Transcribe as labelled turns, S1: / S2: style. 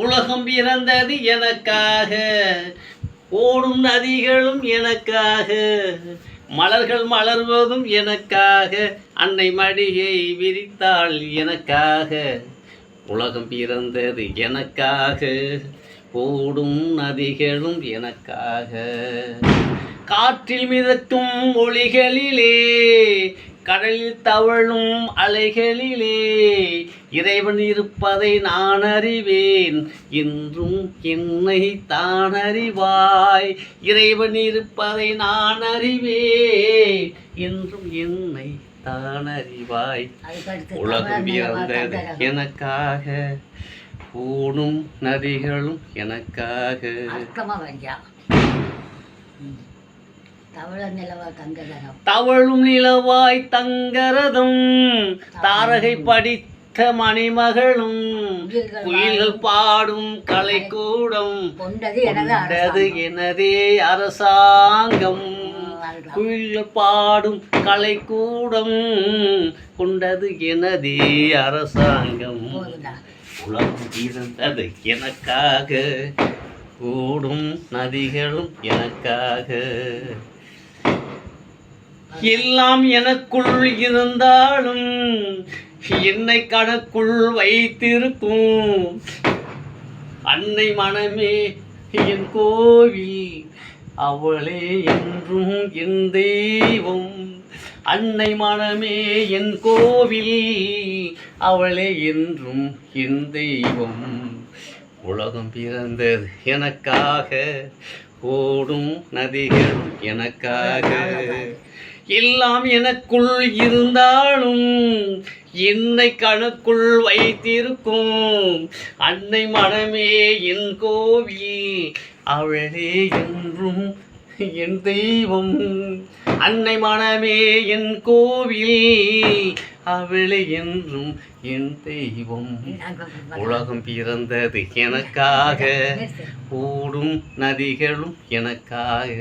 S1: உலகம் பிறந்தது எனக்காக, ஓடும் நதிகளும் எனக்காக, மலர்கள் மலர்வதும் எனக்காக, அன்னை மடியை விரித்தாள் எனக்காக. உலகம் பிறந்தது எனக்காக, ஓடும் நதிகளும் எனக்காக. காற்றில் மிதக்கும் ஒளிகளிலே, கடலில் தவழும் அலைகளிலே, இறைவன் இருப்பதை நான் அறிவேன், என்றும் என்னை தான் அறிவாய். இறைவன் இருப்பதை நான் அறிவேன், என்றும் என்னை தான் அறிவாய். உலகம் பிறந்தது எனக்காக, ஓடும் நதிகளும் எனக்காக. தவழும் நிலவாய் தங்கரதம், தாரகை படித்த மணிமகளும், குயில்கள் பாடும் கலைக்கூடம், கொண்டது எனதே அரசாங்கம். குயில்கள் பாடும் கலைக்கூடம், கொண்டது எனதே அரசாங்கம். உலகம் இருந்தது எனக்காக, ஓடும் நதிகளும் எனக்காக. எல்லாம் எனக்குள் இருந்தாலும் என்னை கணக்குள் வைத்திருக்கும் அன்னை மனமே என் கோவில், அவளே என்றும் என் தெய்வம். அன்னை மனமே என் கோவில், அவளே என்றும் என் தெய்வம். உலகம் பிறந்தது எனக்காக, ஓடும் நதிகளும் எனக்காக. எல்லாம் எனக்குள் இருந்தாலும் என்னை கணக்குள் வைத்திருக்கும் அன்னை மனமே என் கோவில், அவளே என்றும் என் தெய்வம். அன்னை மனமே என் கோவில், அவளே என்றும் என் தெய்வம். உலகம் பிறந்தது எனக்காக, ஓடும் நதிகளும் எனக்காக.